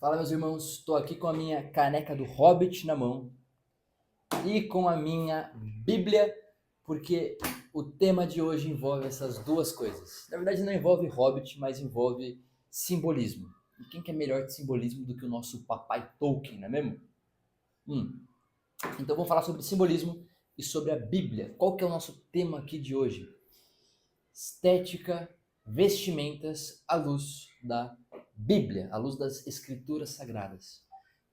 Fala, meus irmãos, estou aqui com a minha caneca do Hobbit na mão e com a minha Bíblia, porque o tema de hoje envolve essas duas coisas. Na verdade, não envolve Hobbit, mas envolve simbolismo. E quem que é melhor de simbolismo do que o nosso papai Tolkien, não é mesmo? Hum. Então, vamos falar sobre simbolismo e sobre a Bíblia. Qual que é o nosso tema aqui de hoje? Estética, vestimentas à luz da Bíblia, à luz das Escrituras Sagradas.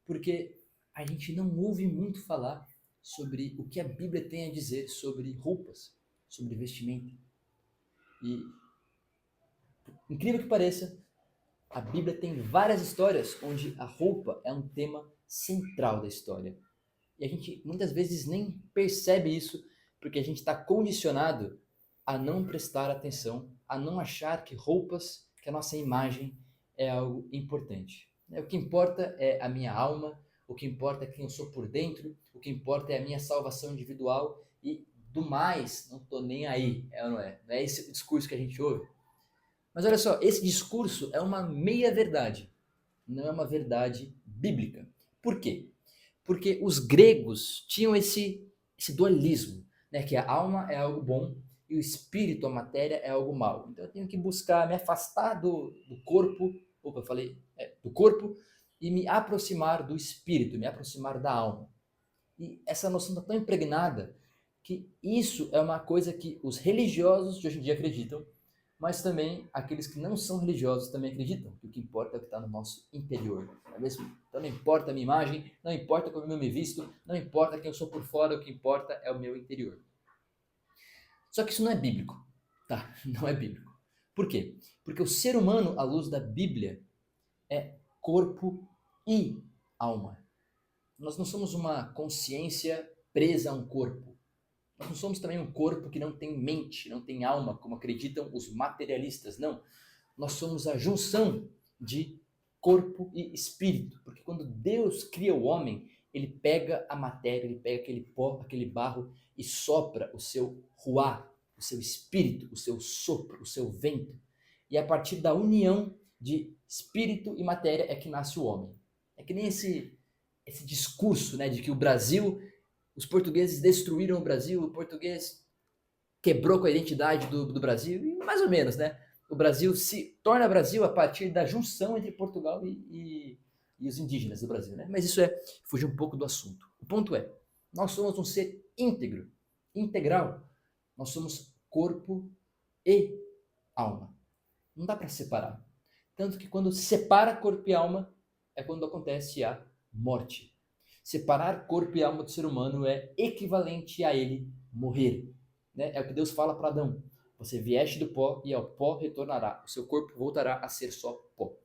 Porque a gente não ouve muito falar sobre o que a Bíblia tem a dizer sobre roupas, sobre vestimenta. E, incrível que pareça, a Bíblia tem várias histórias onde a roupa é um tema central da história. E a gente muitas vezes nem percebe isso, porque a gente está condicionado a não prestar atenção, a não achar que roupas, que a nossa imagem é algo importante. O que importa é a minha alma, o que importa é quem eu sou por dentro, o que importa é a minha salvação individual e do mais, não estou nem aí, é ou não é? Não é esse o discurso que a gente ouve? Mas olha só, esse discurso é uma meia-verdade, não é uma verdade bíblica. Por quê? Porque os gregos tinham esse dualismo, né? Que a alma é algo bom e o espírito, a matéria, é algo mal. Então eu tenho que buscar me afastar do corpo, opa, eu falei, do corpo, e me aproximar do espírito, me aproximar da alma. E essa noção está tão impregnada que isso é uma coisa que os religiosos de hoje em dia acreditam, mas também aqueles que não são religiosos também acreditam, que o que importa é o que está no nosso interior, não é mesmo? Então não importa a minha imagem, não importa como eu me visto, não importa quem eu sou por fora, o que importa é o meu interior. Só que isso não é bíblico, tá? Não é bíblico. Por quê? Porque o ser humano, à luz da Bíblia, é corpo e alma. Nós não somos uma consciência presa a um corpo. Nós não somos também um corpo que não tem mente, não tem alma, como acreditam os materialistas. Não. Nós somos a junção de corpo e espírito. Porque quando Deus cria o homem, ele pega a matéria, ele pega aquele pó, aquele barro e sopra o seu ruá, o seu espírito, o seu sopro, o seu vento. E a partir da união de espírito e matéria é que nasce o homem. É que nem esse discurso, né, de que o Brasil, os portugueses destruíram o Brasil, o português quebrou com a identidade do Brasil, e mais ou menos, né? O Brasil se torna Brasil a partir da junção entre Portugal e os indígenas do Brasil, né? Mas isso é fugir um pouco do assunto. O ponto é, nós somos um ser íntegro, integral. Nós somos corpo e alma. Não dá para separar. Tanto que quando se separa corpo e alma, é quando acontece a morte. Separar corpo e alma do ser humano é equivalente a ele morrer. Né? É o que Deus fala para Adão. Você vieste do pó e ao pó retornará. O seu corpo voltará a ser só pó.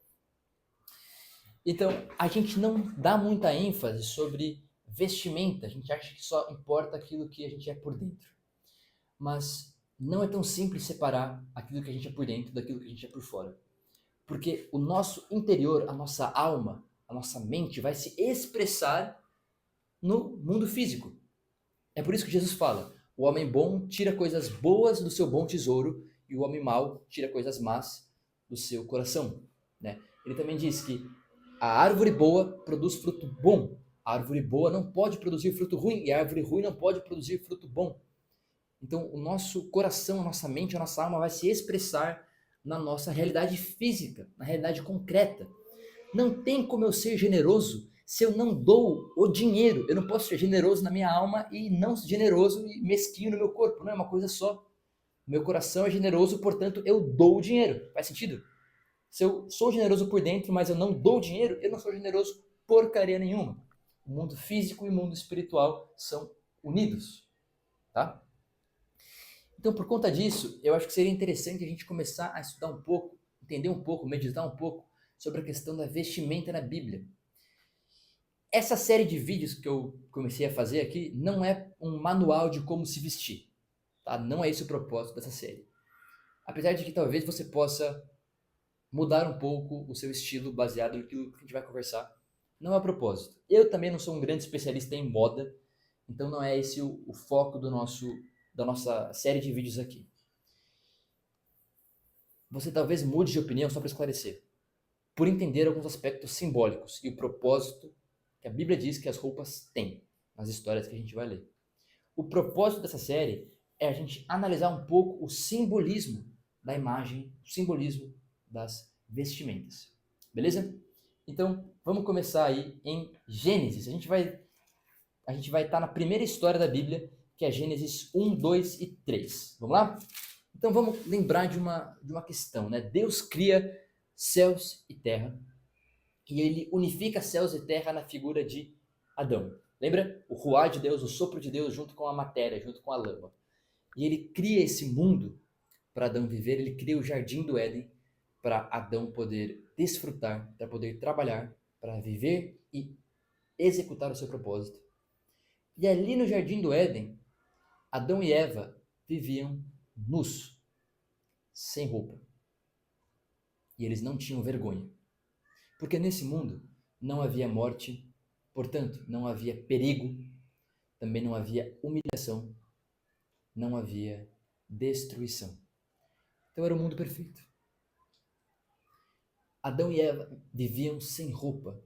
Então, a gente não dá muita ênfase sobre vestimenta. A gente acha que só importa aquilo que a gente é por dentro. Mas não é tão simples separar aquilo que a gente é por dentro daquilo que a gente é por fora. Porque o nosso interior, a nossa alma, a nossa mente vai se expressar no mundo físico. É por isso que Jesus fala: o homem bom tira coisas boas do seu bom tesouro e o homem mau tira coisas más do seu coração. Né? Ele também diz que a árvore boa produz fruto bom, a árvore boa não pode produzir fruto ruim e a árvore ruim não pode produzir fruto bom. Então, o nosso coração, a nossa mente, a nossa alma vai se expressar na nossa realidade física, na realidade concreta. Não tem como eu ser generoso se eu não dou o dinheiro. Eu não posso ser generoso na minha alma e não generoso e mesquinho no meu corpo. Não é uma coisa só. Meu coração é generoso, portanto, eu dou o dinheiro. Faz sentido? Se eu sou generoso por dentro, mas eu não dou dinheiro, eu não sou generoso porcaria nenhuma. O mundo físico e o mundo espiritual são unidos, tá? Então, por conta disso, eu acho que seria interessante a gente começar a estudar um pouco, entender um pouco, meditar um pouco sobre a questão da vestimenta na Bíblia. Essa série de vídeos que eu comecei a fazer aqui não é um manual de como se vestir, tá? Não é esse o propósito dessa série. Apesar de que talvez você possa mudar um pouco o seu estilo baseado naquilo que a gente vai conversar, não é o propósito. Eu também não sou um grande especialista em moda, então não é esse o foco da nossa série de vídeos aqui. Você talvez mude de opinião só para esclarecer. por entender alguns aspectos simbólicos e o propósito que a Bíblia diz que as roupas têm, nas histórias que a gente vai ler. O propósito dessa série é a gente analisar um pouco o simbolismo da imagem, o simbolismo das vestimentas. Beleza? Então, vamos começar aí em Gênesis. A gente vai estar na primeira história da Bíblia, que é Gênesis 1, 2 e 3. Vamos lá? Então vamos lembrar de uma questão, né? Deus cria céus e terra e ele unifica céus e terra na figura de Adão. Lembra? O ruá de Deus, o sopro de Deus junto com a matéria, junto com a lama. E ele cria esse mundo para Adão viver, ele cria o jardim do Éden para Adão poder desfrutar, para poder trabalhar, para viver e executar o seu propósito. E ali no jardim do Éden, Adão e Eva viviam nus, sem roupa. E eles não tinham vergonha. Porque nesse mundo não havia morte, portanto, não havia perigo, também não havia humilhação, não havia destruição. Então era um mundo perfeito. Adão e Eva viviam sem roupa,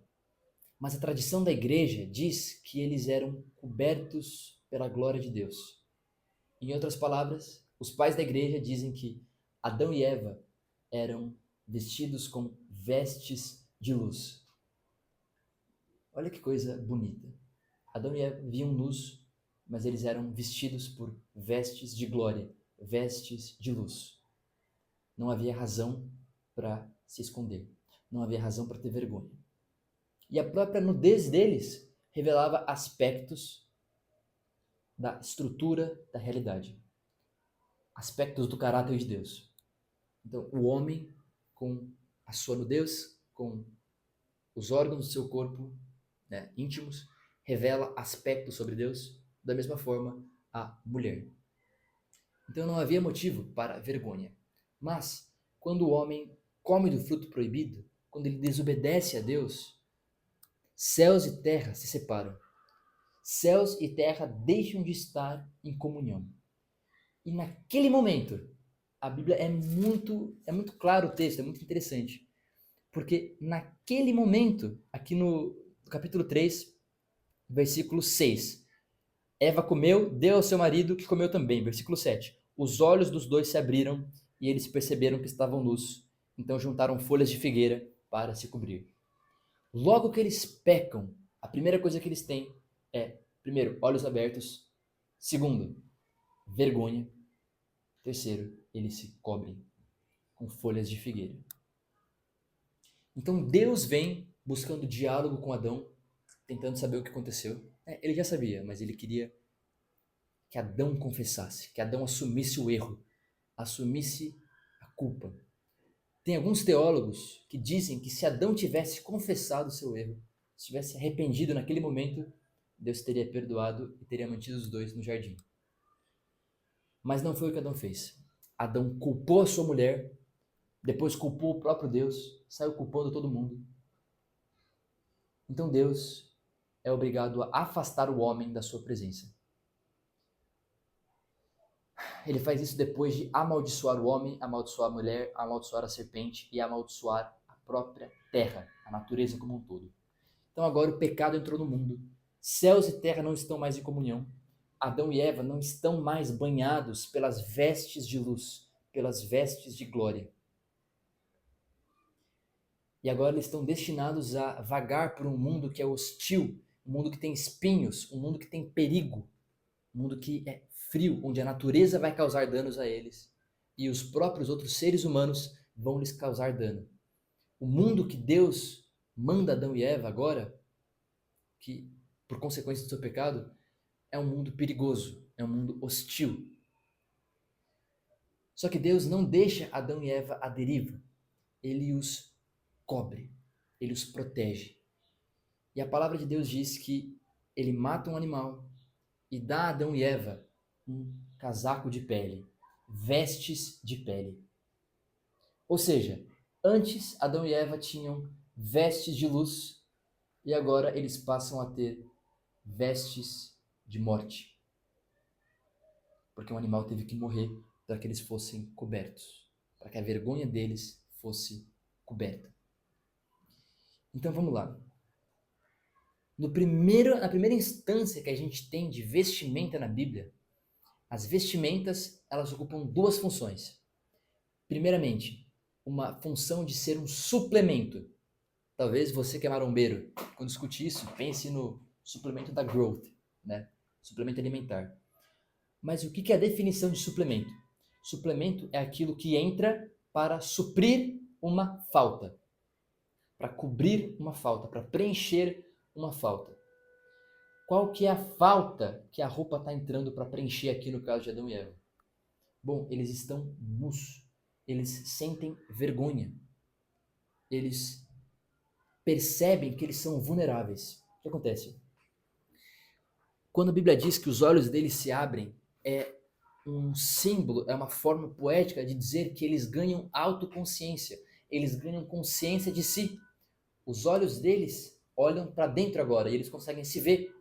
mas a tradição da igreja diz que eles eram cobertos pela glória de Deus. Em outras palavras, os pais da igreja dizem que Adão e Eva eram vestidos com vestes de luz. Olha que coisa bonita. Adão e Eva viviam nus, mas eles eram vestidos por vestes de glória, vestes de luz. Não havia razão para se esconder. Não havia razão para ter vergonha. E a própria nudez deles revelava aspectos da estrutura da realidade. Aspectos do caráter de Deus. Então, o homem, com a sua nudez, com os órgãos do seu corpo, né, íntimos, revela aspectos sobre Deus, da mesma forma a mulher. Então não havia motivo para vergonha. Mas, quando o homem come do fruto proibido, quando ele desobedece a Deus, céus e terra se separam. Céus e terra deixam de estar em comunhão. E naquele momento, a Bíblia é muito claro o texto, é muito interessante. Porque naquele momento, aqui no capítulo 3, versículo 6, Eva comeu, deu ao seu marido, que comeu também. Versículo 7. Os olhos dos dois se abriram e eles perceberam que estavam nus. Então juntaram folhas de figueira para se cobrir. Logo que eles pecam, a primeira coisa que eles têm é, primeiro, olhos abertos. Segundo, vergonha. Terceiro, eles se cobrem com folhas de figueira. Então Deus vem buscando diálogo com Adão, tentando saber o que aconteceu. Ele já sabia, mas ele queria que Adão confessasse, que Adão assumisse o erro, assumisse a culpa. Tem alguns teólogos que dizem que se Adão tivesse confessado o seu erro, se tivesse arrependido naquele momento, Deus teria perdoado e teria mantido os dois no jardim. Mas não foi o que Adão fez. Adão culpou a sua mulher, depois culpou o próprio Deus, saiu culpando todo mundo. Então Deus é obrigado a afastar o homem da sua presença. Ele faz isso depois de amaldiçoar o homem, amaldiçoar a mulher, amaldiçoar a serpente e amaldiçoar a própria terra, a natureza como um todo. Então agora o pecado entrou no mundo. Céus e terra não estão mais em comunhão. Adão e Eva não estão mais banhados pelas vestes de luz, pelas vestes de glória. E agora eles estão destinados a vagar por um mundo que é hostil, um mundo que tem espinhos, um mundo que tem perigo, um mundo que é frio, onde a natureza vai causar danos a eles e os próprios outros seres humanos vão lhes causar dano. O mundo que Deus manda Adão e Eva agora, que por consequência do seu pecado, é um mundo perigoso, é um mundo hostil. Só que Deus não deixa Adão e Eva à deriva. Ele os cobre, ele os protege. E a palavra de Deus diz que ele mata um animal e dá a Adão e Eva um casaco de pele, vestes de pele. Ou seja, antes Adão e Eva tinham vestes de luz e agora eles passam a ter vestes de morte. Porque um animal teve que morrer para que eles fossem cobertos, para que a vergonha deles fosse coberta. Então vamos lá. Na primeira instância que a gente tem de vestimenta na Bíblia, as vestimentas, elas ocupam duas funções. Primeiramente, uma função de ser um suplemento. Talvez você que é marombeiro, quando escute isso, pense no suplemento da Growth, né? Suplemento alimentar. Mas o que é a definição de suplemento? Suplemento é aquilo que entra para suprir uma falta, para cobrir uma falta, para preencher uma falta. Qual que é a falta que a roupa está entrando para preencher aqui no caso de Adão e Eva? Bom, eles estão nus, eles sentem vergonha, eles percebem que eles são vulneráveis. O que acontece? Quando a Bíblia diz que os olhos deles se abrem, é um símbolo, é uma forma poética de dizer que eles ganham autoconsciência, eles ganham consciência de si. Os olhos deles olham para dentro agora e eles conseguem se ver.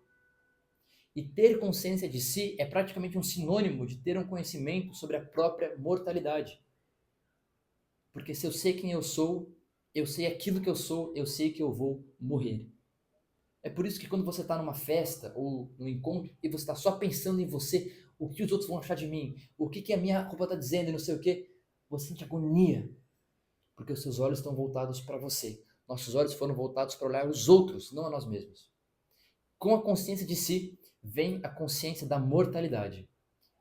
E ter consciência de si é praticamente um sinônimo de ter um conhecimento sobre a própria mortalidade. Porque se eu sei quem eu sei aquilo que eu sou, eu sei que eu vou morrer. É por isso que quando você está numa festa ou num encontro e você está só pensando em você, o que os outros vão achar de mim, o que a minha roupa está dizendo e não sei o que, você sente agonia. Porque os seus olhos estão voltados para você. Nossos olhos foram voltados para olhar os outros, não a nós mesmos. Com a consciência de si, vem a consciência da mortalidade.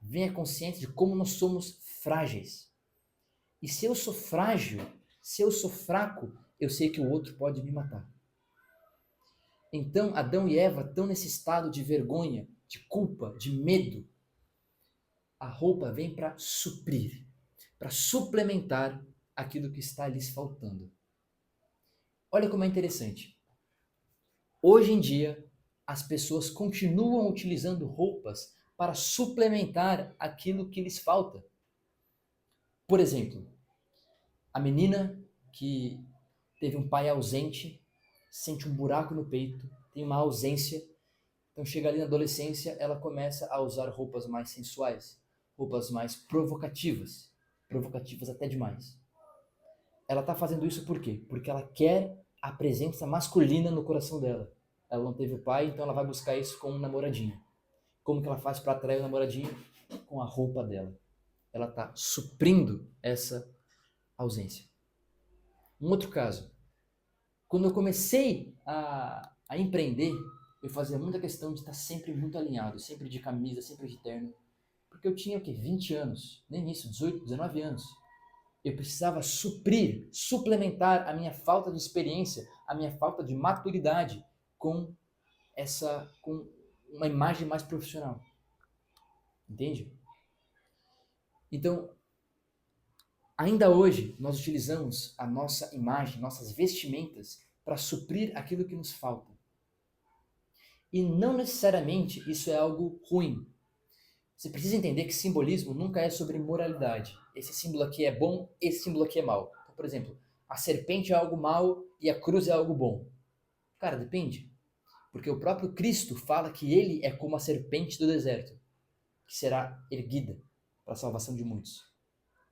Vem a consciência de como nós somos frágeis. E se eu sou frágil, se eu sou fraco, eu sei que o outro pode me matar. Então, Adão e Eva estão nesse estado de vergonha, de culpa, de medo. A roupa vem para suprir, para suplementar aquilo que está lhes faltando. Olha como é interessante. Hoje em dia, as pessoas continuam utilizando roupas para suplementar aquilo que lhes falta. Por exemplo, a menina que teve um pai ausente, sente um buraco no peito, tem uma ausência, então chega ali na adolescência, ela começa a usar roupas mais sensuais, roupas mais provocativas até demais. Ela está fazendo isso por quê? Porque ela quer a presença masculina no coração dela. Ela não teve o pai, então ela vai buscar isso com um namoradinho. Como que ela faz para atrair o namoradinho? Com a roupa dela. Ela está suprindo essa ausência. Um outro caso. Quando eu comecei a empreender, eu fazia muita questão de estar sempre muito alinhado, sempre de camisa, sempre de terno. Porque eu tinha, 20 anos, nem isso, 18, 19 anos. Eu precisava suplementar a minha falta de experiência, a minha falta de maturidade com uma imagem mais profissional. Entende? Então, ainda hoje, nós utilizamos a nossa imagem, nossas vestimentas, para suprir aquilo que nos falta. E não necessariamente isso é algo ruim. Você precisa entender que simbolismo nunca é sobre moralidade. Esse símbolo aqui é bom, esse símbolo aqui é mau. Então, por exemplo, a serpente é algo mau e a cruz é algo bom. Cara, depende. Porque o próprio Cristo fala que ele é como a serpente do deserto, que será erguida para a salvação de muitos.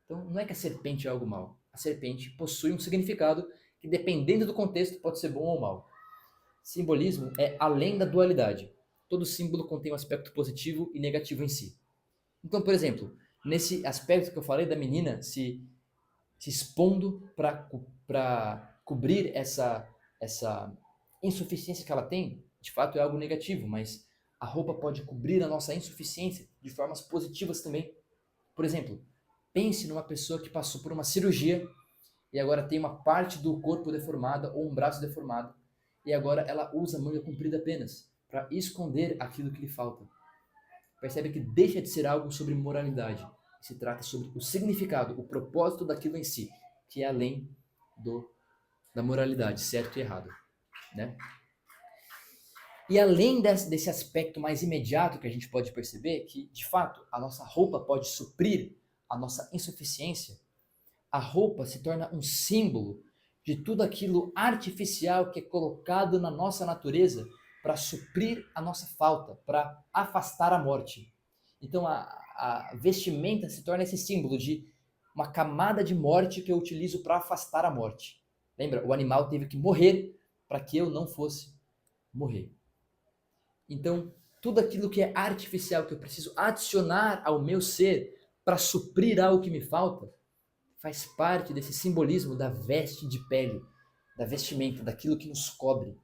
Então, não é que a serpente é algo mau. A serpente possui um significado que, dependendo do contexto, pode ser bom ou mau. Simbolismo é além da dualidade. Todo símbolo contém um aspecto positivo e negativo em si. Então, por exemplo, nesse aspecto que eu falei da menina se expondo para cobrir essa insuficiência que ela tem, de fato é algo negativo, mas a roupa pode cobrir a nossa insuficiência de formas positivas também. Por exemplo, pense numa pessoa que passou por uma cirurgia e agora tem uma parte do corpo deformada ou um braço deformado e agora ela usa manga comprida apenas para esconder aquilo que lhe falta. Percebe que deixa de ser algo sobre moralidade. Se trata sobre o significado, o propósito daquilo em si, que é além da moralidade, certo e errado. Né? E além desse aspecto mais imediato que a gente pode perceber, que de fato a nossa roupa pode suprir a nossa insuficiência, a roupa se torna um símbolo de tudo aquilo artificial que é colocado na nossa natureza para suprir a nossa falta, para afastar a morte. Então a vestimenta se torna esse símbolo de uma camada de morte que eu utilizo para afastar a morte. Lembra? O animal teve que morrer para que eu não fosse morrer. Então, tudo aquilo que é artificial, que eu preciso adicionar ao meu ser para suprir algo que me falta, faz parte desse simbolismo da veste de pele, da vestimenta, daquilo que nos cobre.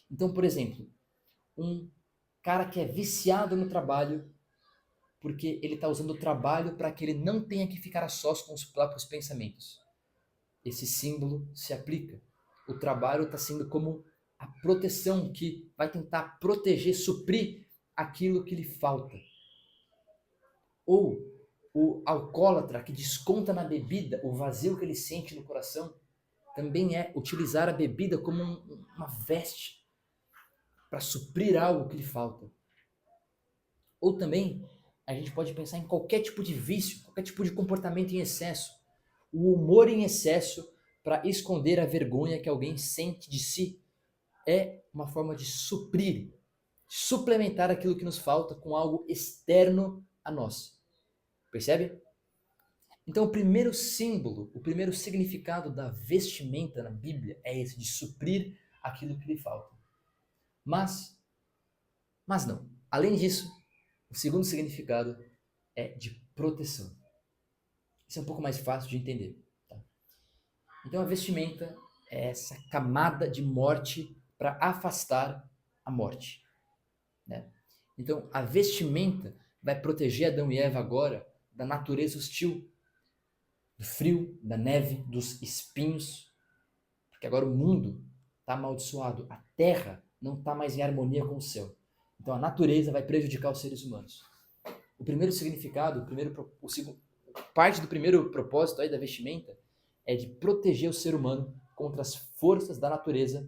Então, por exemplo, um cara que é viciado no trabalho, porque ele está usando o trabalho para que ele não tenha que ficar a sós com os próprios pensamentos. Esse símbolo se aplica. O trabalho está sendo como a proteção que vai tentar proteger, suprir aquilo que lhe falta. Ou o alcoólatra que desconta na bebida o vazio que ele sente no coração, também é utilizar a bebida como uma veste para suprir algo que lhe falta. Ou também a gente pode pensar em qualquer tipo de vício, qualquer tipo de comportamento em excesso. O humor em excesso para esconder a vergonha que alguém sente de si é uma forma de suprir, suplementar aquilo que nos falta com algo externo a nós. Percebe? Então, o primeiro símbolo, o primeiro significado da vestimenta na Bíblia é esse, de suprir aquilo que lhe falta. Mas não. Além disso, o segundo significado é de proteção. Isso é um pouco mais fácil de entender. Tá? Então, a vestimenta é essa camada de morte para afastar a morte. Né? Então, a vestimenta vai proteger Adão e Eva agora da natureza hostil, do frio, da neve, dos espinhos, porque agora o mundo está amaldiçoado, a terra não está mais em harmonia com o céu. Então, a natureza vai prejudicar os seres humanos. O primeiro significado, parte do primeiro propósito aí da vestimenta é de proteger o ser humano contra as forças da natureza,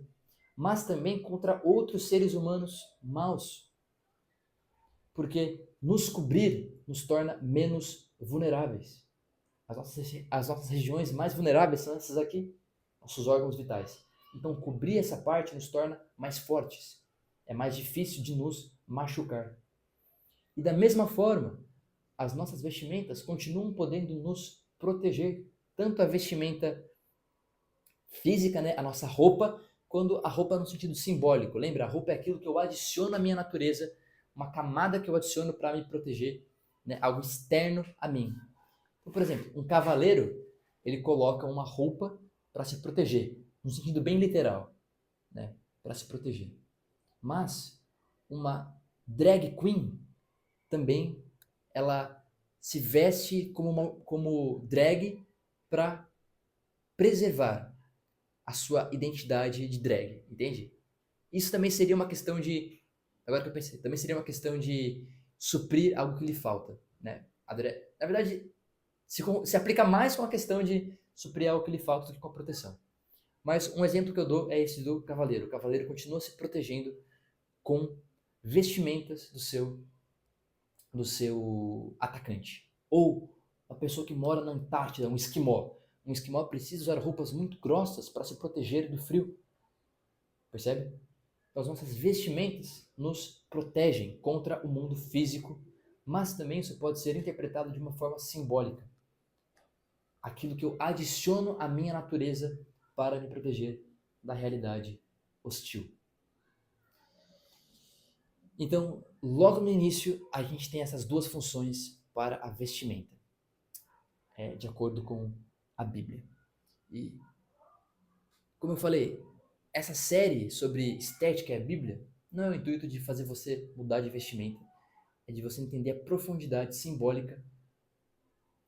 mas também contra outros seres humanos maus. Porque nos cobrir nos torna menos vulneráveis. As nossas regiões mais vulneráveis são essas aqui, nossos órgãos vitais. Então, cobrir essa parte nos torna mais fortes. É mais difícil de nos machucar. E da mesma forma, as nossas vestimentas continuam podendo nos proteger. Tanto a vestimenta física, né, a nossa roupa, quando a roupa no sentido simbólico. Lembra? A roupa é aquilo que eu adiciono à minha natureza, uma camada que eu adiciono para me proteger, né, algo externo a mim. Então, por exemplo, um cavaleiro, ele coloca uma roupa para se proteger, no sentido bem literal, né, para se proteger. Mas uma drag queen também ela se veste como drag para preservar a sua identidade de drag, entende? Isso também seria uma questão de, agora que eu pensei, também seria uma questão de suprir algo que lhe falta, né? Na verdade, se aplica mais com a questão de suprir algo que lhe falta do que com a proteção. Mas um exemplo que eu dou é esse do cavaleiro. O cavaleiro continua se protegendo com vestimentas do seu atacante. Ou a pessoa que mora na Antártida, um esquimó. Um esquimó precisa usar roupas muito grossas para se proteger do frio. Percebe? Então, as nossas vestimentas nos protegem contra o mundo físico, mas também isso pode ser interpretado de uma forma simbólica. Aquilo que eu adiciono à minha natureza para me proteger da realidade hostil. Então, logo no início, a gente tem essas duas funções para a vestimenta, de acordo com a Bíblia. E, como eu falei, essa série sobre estética e a Bíblia não é o intuito de fazer você mudar de vestimenta, é de você entender a profundidade simbólica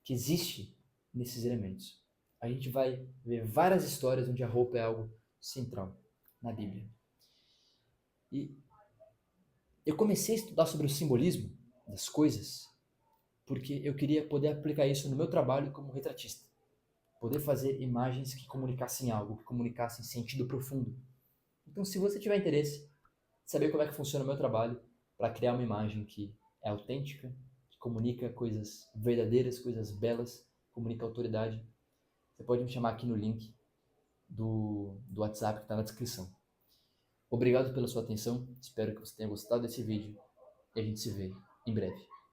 que existe nesses elementos. A gente vai ver várias histórias onde a roupa é algo central na Bíblia. E eu comecei a estudar sobre o simbolismo das coisas porque eu queria poder aplicar isso no meu trabalho como retratista. Poder fazer imagens que comunicassem algo, que comunicassem sentido profundo. Então, se você tiver interesse em saber como é que funciona o meu trabalho para criar uma imagem que é autêntica, que comunica coisas verdadeiras, coisas belas, comunica autoridade, você pode me chamar aqui no link do WhatsApp que está na descrição. Obrigado pela sua atenção, espero que você tenha gostado desse vídeo e a gente se vê em breve.